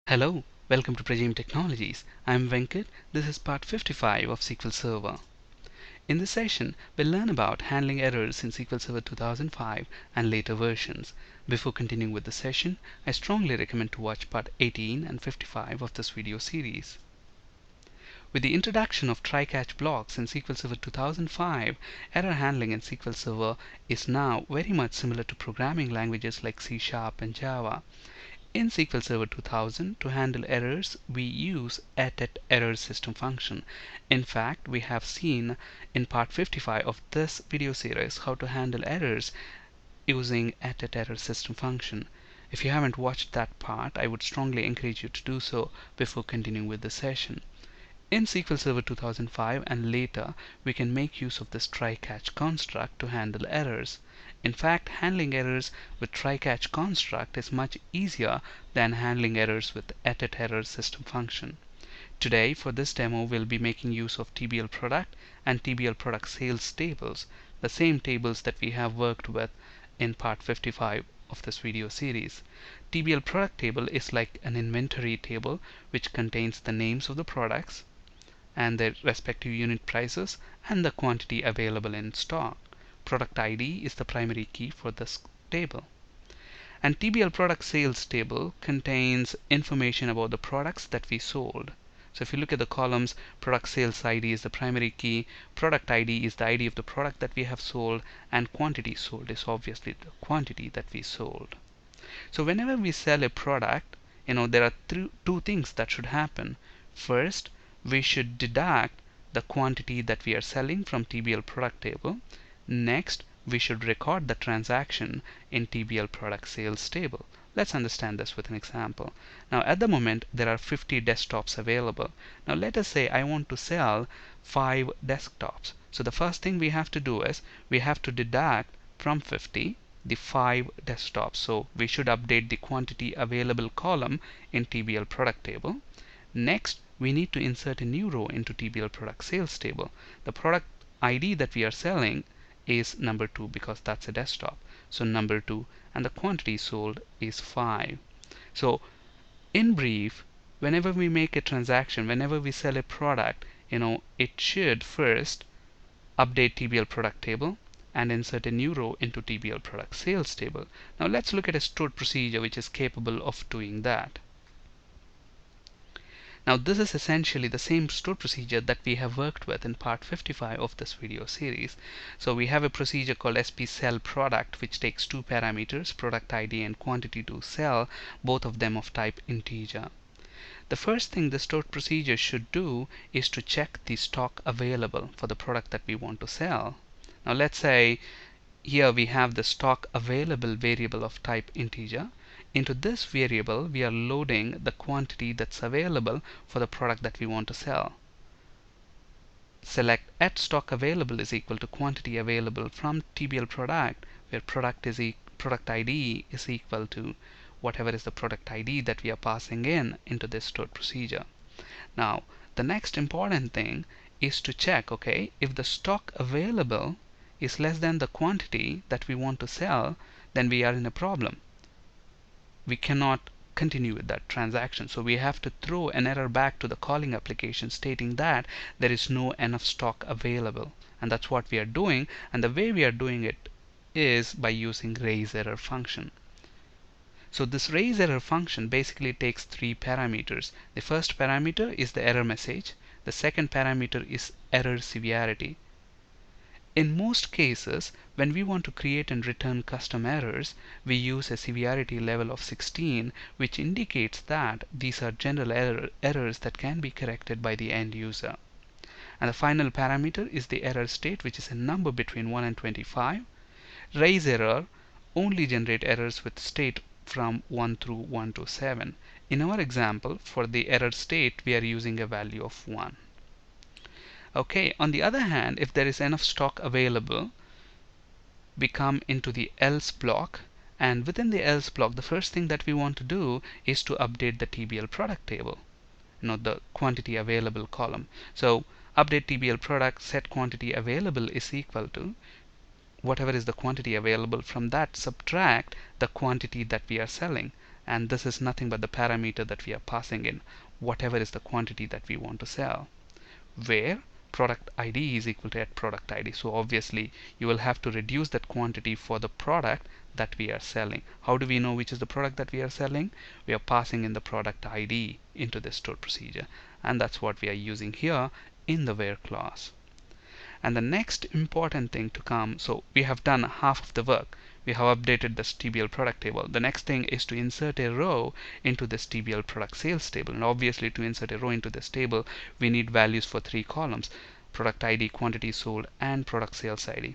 Hello, welcome to Prajim Technologies. I'm Venkat. This is part 55 of SQL Server. In this session, we'll learn about handling errors in SQL Server 2005 and later versions. Before continuing with the session, I strongly recommend to watch part 18 and 55 of this video series. With the introduction of try-catch blocks in SQL Server 2005, error handling in SQL Server is now very much similar to programming languages like C# and Java. In SQL Server 2000, to handle errors, we use @error system function. In fact, we have seen in part 55 of this video series how to handle errors using @error system function. If you haven't watched that part, I would strongly encourage you to do so before continuing with the session. In SQL Server 2005 and later, we can make use of this try-catch construct to handle errors. In fact, handling errors with try-catch construct is much easier than handling errors with @error system function. Today, for this demo, we'll be making use of TBL product and TBL product sales tables, the same tables that we have worked with in part 55 of this video series. TBL product table is like an inventory table which contains the names of the products and their respective unit prices and the quantity available in stock. Product ID is the primary key for this table. And TBL product sales table contains information about the products that we sold. So if you look at the columns, product sales ID is the primary key, product ID is the ID of the product that we have sold, and quantity sold is obviously the quantity that we sold. So whenever we sell a product, there are two things that should happen. First, we should deduct the quantity that we are selling from TBL product table. Next, we should record the transaction in TBL product sales table. Let's understand this with an example. Now at the moment there are 50 desktops available. Now let us say I want to sell 5 desktops. So the first thing we have to do is we have to deduct from 50 the 5 desktops. So we should update the quantity available column in TBL product table. Next, we need to insert a new row into TBL product sales table. The product ID that we are selling is number 2 because that's a desktop. So number 2, and the quantity sold is 5. So in brief, whenever we make a transaction, whenever we sell a product, it should first update TBL product table and insert a new row into TBL product sales table. Now let's look at a stored procedure which is capable of doing that. Now this is essentially the same stored procedure that we have worked with in part 55 of this video series. So we have a procedure called spSellProduct which takes two parameters, product ID and quantity to sell, both of them of type integer. The first thing the stored procedure should do is to check the stock available for the product that we want to sell. Now let's say here we have the stock available variable of type integer. Into this variable we are loading the quantity that's available for the product that we want to sell. Select @stockAvailable is equal to quantity available from TBL product, where product ID is equal to whatever is the product ID that we are passing into this stored procedure. Now the next important thing is to check, if the stock available is less than the quantity that we want to sell, then we are in a problem. We cannot continue with that transaction. So we have to throw an error back to the calling application stating that there is no enough stock available. And that's what we are doing. And the way we are doing it is by using raiseError function. So this raiseError function basically takes 3 parameters. The first parameter is the error message. The second parameter is error severity. In most cases, when we want to create and return custom errors, we use a severity level of 16, which indicates that these are general errors that can be corrected by the end user. And the final parameter is the error state, which is a number between 1 and 25. RaiseError only generate errors with state from 1 through 1 to 7. In our example, for the error state, we are using a value of 1. On the other hand, if there is enough stock available, we come into the else block, and within the else block, the first thing that we want to do is to update the TBL product table, the quantity available column. So update TBL product set quantity available is equal to whatever is the quantity available. From that, subtract the quantity that we are selling. and this is nothing but the parameter that we are passing in, whatever is the quantity that we want to sell, where product ID is equal to at product ID. So obviously you will have to reduce that quantity for the product that we are selling. How do we know which is the product that we are selling? We are passing in the product ID into the stored procedure, and that's what we are using here in the where clause. And the next important thing to come, so we have done half of the work. We have updated this TBL product table. The next thing is to insert a row into this TBL product sales table. And obviously to insert a row into this table, we need values for 3 columns: product ID, quantity sold, and product sales ID.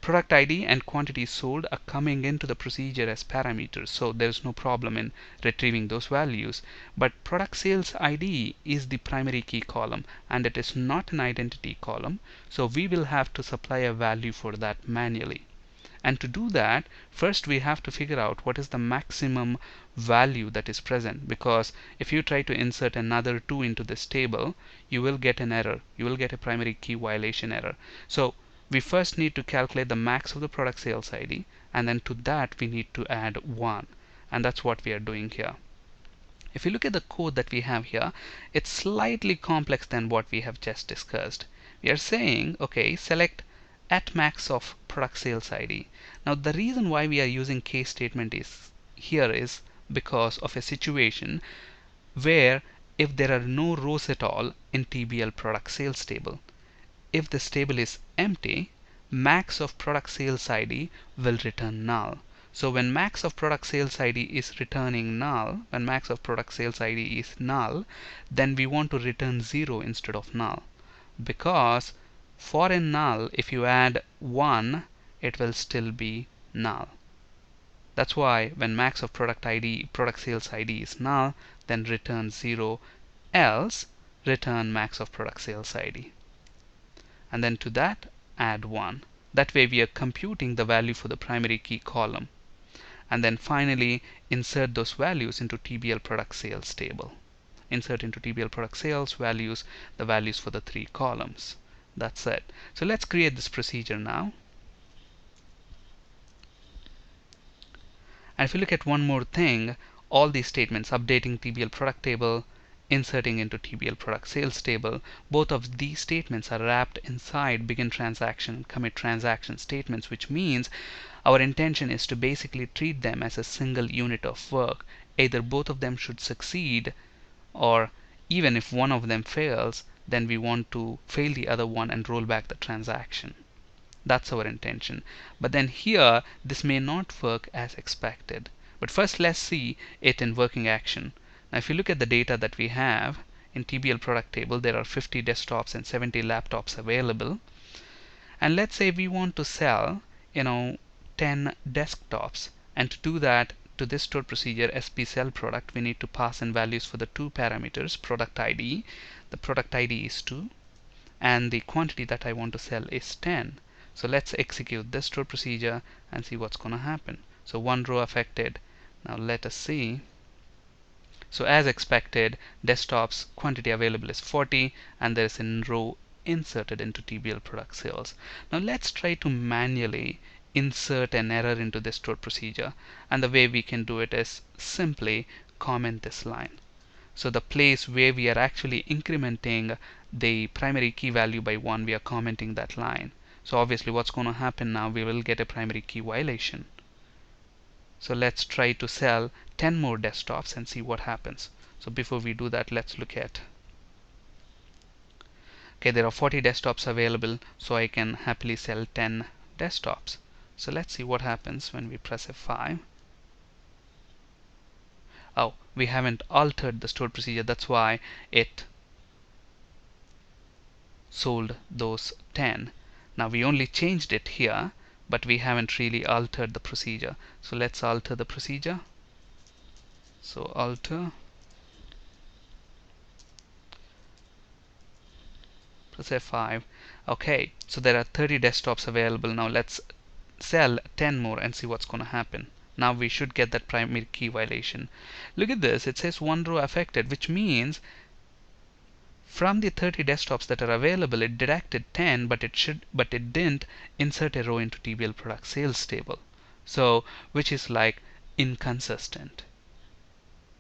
Product ID and quantity sold are coming into the procedure as parameters, so there's no problem in retrieving those values. But product sales ID is the primary key column, and it is not an identity column, so we will have to supply a value for that manually. And to do that, first we have to figure out what is the maximum value that is present, because if you try to insert another 2 into this table, you will get an error. You will get a primary key violation error. So we first need to calculate the max of the product sales ID, and then to that we need to add 1, and that's what we are doing here. If you look at the code that we have here, it's slightly complex than what we have just discussed. We are saying, okay, select at max of product sales ID. Now the reason why we are using case statement is because of a situation where if there are no rows at all in TBL product sales table, if this table is empty, max of product sales ID will return null. So when max of product sales ID is returning null, when max of product sales ID is null, then we want to return 0 instead of null, because for a null, if you add 1, it will still be null. That's why when max of product sales ID is null, then return 0, else return max of product sales ID. And then to that add 1. That way we are computing the value for the primary key column. And then finally insert those values into TBL product sales table. Insert into TBL product sales values, the values for the 3 columns. That's it. So let's create this procedure now. And if you look at one more thing, all these statements, updating TBL product table, inserting into TBL product sales table, both of these statements are wrapped inside begin transaction, commit transaction statements, which means our intention is to basically treat them as a single unit of work. Either both of them should succeed, or even if one of them fails, then we want to fail the other one and roll back the transaction. That's our intention. But then here, this may not work as expected. But first let's see it in working action. Now if you look at the data that we have in TBL product table, there are 50 desktops and 70 laptops available. And let's say we want to sell 10 desktops, and to do that, to this stored procedure SP sell product, we need to pass in values for the 2 parameters, product ID. The product ID is 2, and the quantity that I want to sell is 10. So let's execute this stored procedure and see what's going to happen. So 1 row affected. Now let us see. So as expected, desktops quantity available is 40, and there is a row inserted into TBL product sales. Now let's try to manually insert an error into this stored procedure, and the way we can do it is simply comment this line. So the place where we are actually incrementing the primary key value by 1, we are commenting that line. So obviously what's going to happen now, we will get a primary key violation. So let's try to sell 10 more desktops and see what happens. So before we do that, let's look at, okay, there are 40 desktops available, so I can happily sell 10 desktops. So let's see what happens when we press F5. Oh, we haven't altered the stored procedure, that's why it sold those 10. Now we only changed it here, but we haven't really altered the procedure. So let's alter the procedure. So alter, press F5. Okay, so there are 30 desktops available. Now let's sell 10 more and see what's going to happen. Now we should get that primary key violation. Look at this, it says 1 row affected, which means from the 30 desktops that are available, it deducted 10, but it didn't insert a row into TBL product sales table. So which is like inconsistent.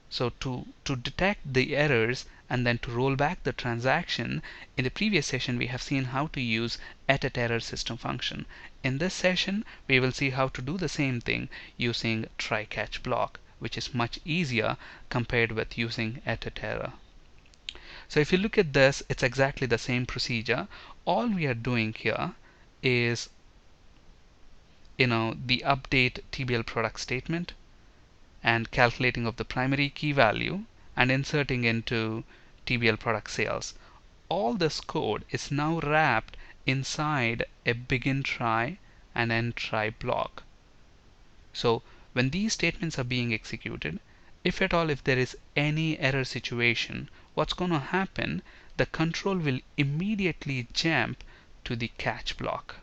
So to detect the errors and then to roll back the transaction, in the previous session we have seen how to use error system function. In this session we will see how to do the same thing using try catch block, which is much easier compared with using error. So if you look at this, it's exactly the same procedure. All we are doing here is the update TBL product statement and calculating of the primary key value and inserting into TBL product sales. All this code is now wrapped inside a begin try and end try block. So when these statements are being executed, if at all if there is any error situation, what's going to happen, the control will immediately jump to the catch block.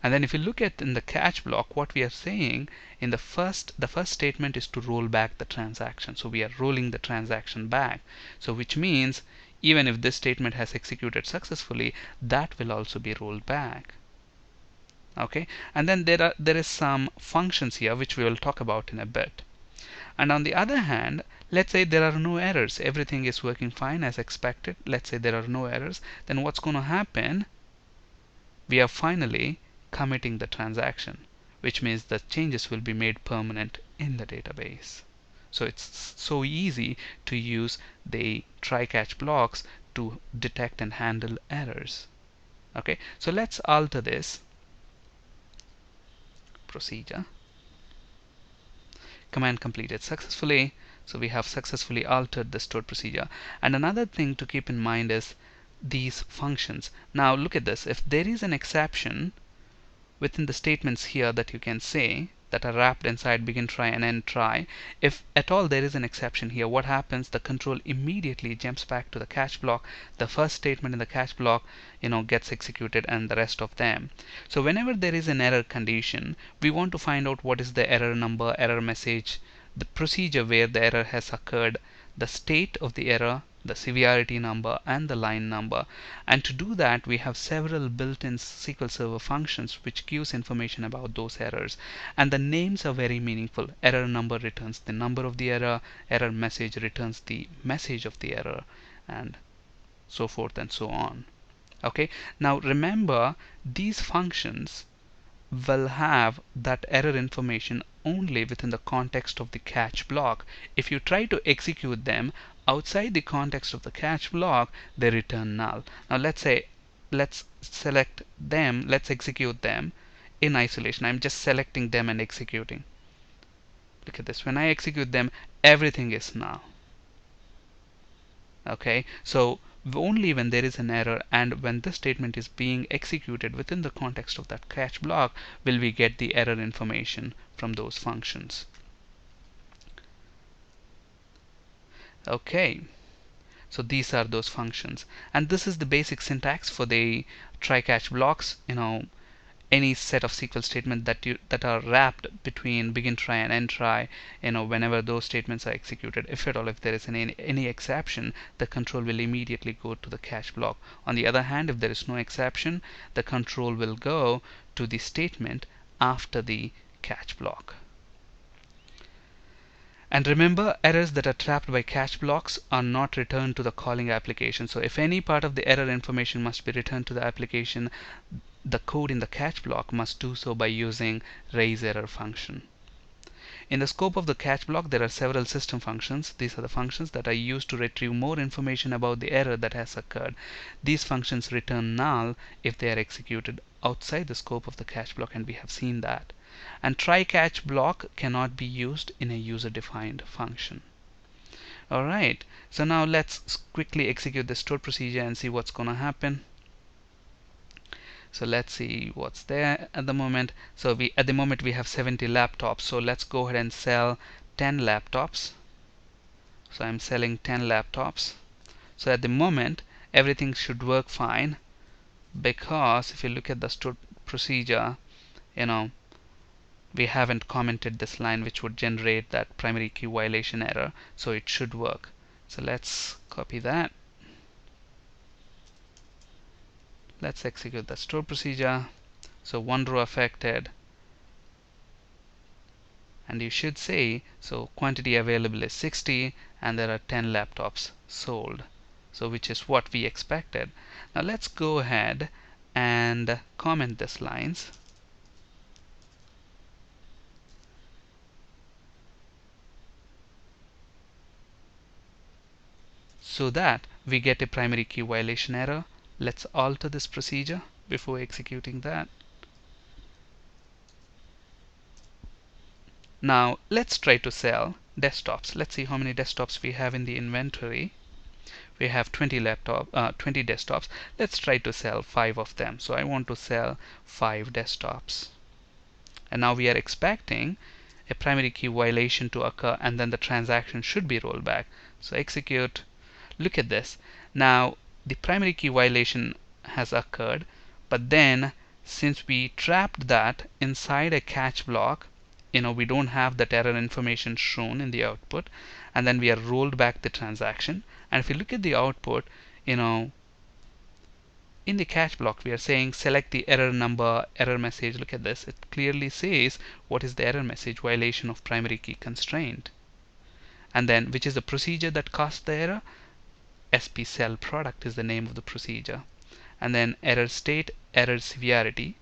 And then if you look at in the catch block, what we are saying in the first statement is to roll back the transaction. So we are rolling the transaction back. So which means even if this statement has executed successfully, that will also be rolled back. Okay, and then there is some functions here which we will talk about in a bit. And on the other hand, let's say there are no errors, everything is working fine as expected. Let's say there are no errors, then what's going to happen, we are finally committing the transaction, which means the changes will be made permanent in the database. So it's so easy to use the try catch blocks to detect and handle errors. Okay, so let's alter this procedure. Command completed successfully. So we have successfully altered the stored procedure. And another thing to keep in mind is these functions. Now look at this. If there is an exception within the statements here that you can say that are wrapped inside begin try and end try, if at all there is an exception here, what happens, the control immediately jumps back to the catch block. The first statement in the catch block gets executed and the rest of them. So whenever there is an error condition, we want to find out what is the error number, error message, the procedure where the error has occurred, the state of the error, the severity number, and the line number. And to do that, we have several built-in SQL Server functions which gives information about those errors. And the names are very meaningful. Error number returns the number of the error, error message returns the message of the error, and so forth and so on. Okay, now remember, these functions will have that error information only within the context of the catch block. If you try to execute them outside the context of the catch block, they return null. Now let's select them, let's execute them in isolation. I'm just selecting them and executing. Look at this, when I execute them, everything is null. Okay, so only when there is an error and when this statement is being executed within the context of that catch block will we get the error information from those functions. Okay, so these are those functions, and this is the basic syntax for the try catch blocks. Any set of SQL statements that are wrapped between begin try and end try, whenever those statements are executed, if at all if there is any exception, the control will immediately go to the catch block. On the other hand, if there is no exception, the control will go to the statement after the catch block. And remember, errors that are trapped by catch blocks are not returned to the calling application. So if any part of the error information must be returned to the application, the code in the catch block must do so by using raise error function. In the scope of the catch block, there are several system functions. These are the functions that are used to retrieve more information about the error that has occurred. These functions return null if they are executed outside the scope of the catch block, and we have seen that. And try catch block cannot be used in a user-defined function. Alright, so now let's quickly execute the stored procedure and see what's going to happen. So let's see what's there at the moment. So at the moment we have 70 laptops. So let's go ahead and sell 10 laptops. So I'm selling 10 laptops. So at the moment everything should work fine, because if you look at the stored procedure, we haven't commented this line which would generate that primary key violation error, so it should work. So let's copy that. Let's execute the store procedure. So one row affected, and you should say, so quantity available is 60 and there are 10 laptops sold, so which is what we expected. Now let's go ahead and comment these lines. So that we get a primary key violation error. Let's alter this procedure before executing that. Now let's try to sell desktops. Let's see how many desktops we have in the inventory. We have 20 desktops. Let's try to sell 5 of them. So I want to sell 5 desktops. And now we are expecting a primary key violation to occur, and then the transaction should be rolled back. So execute. Look at this. Now the primary key violation has occurred, but then since we trapped that inside a catch block, we don't have that error information shown in the output, and then we have rolled back the transaction. And if you look at the output, in the catch block we are saying select the error number, error message. Look at this, it clearly says what is the error message: violation of primary key constraint. And then which is the procedure that caused the error? SP cell product is the name of the procedure. And then error state, error severity,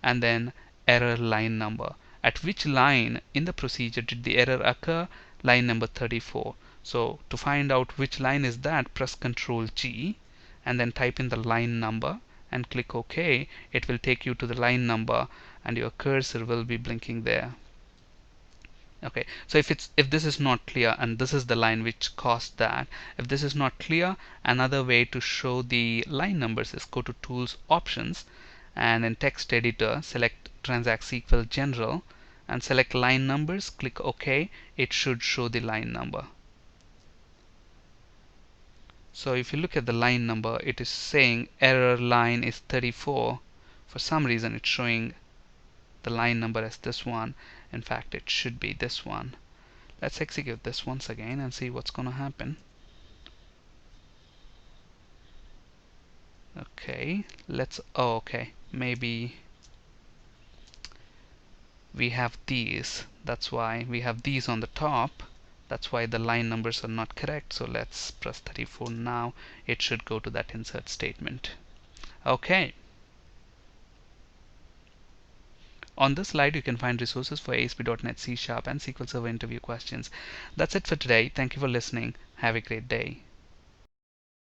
and then error line number. At which line in the procedure did the error occur? Line number 34. So to find out which line is that, press Ctrl G and then type in the line number and click OK. It will take you to the line number and your cursor will be blinking there. Okay, so if this is not clear, and this is the line which caused that, if this is not clear, another way to show the line numbers is go to Tools, Options, and in Text Editor select Transact SQL General and select line numbers, click OK. It should show the line number. So if you look at the line number, it is saying error line is 34. For some reason it's showing the line number as this one. In fact, it should be this one. Let's execute this once again and see what's going to happen. Okay, okay, maybe we have these. That's why we have these on the top. That's why the line numbers are not correct. So let's press 34 now. It should go to that insert statement. Okay. On this slide, you can find resources for ASP.NET C# and SQL Server interview questions. That's it for today. Thank you for listening. Have a great day.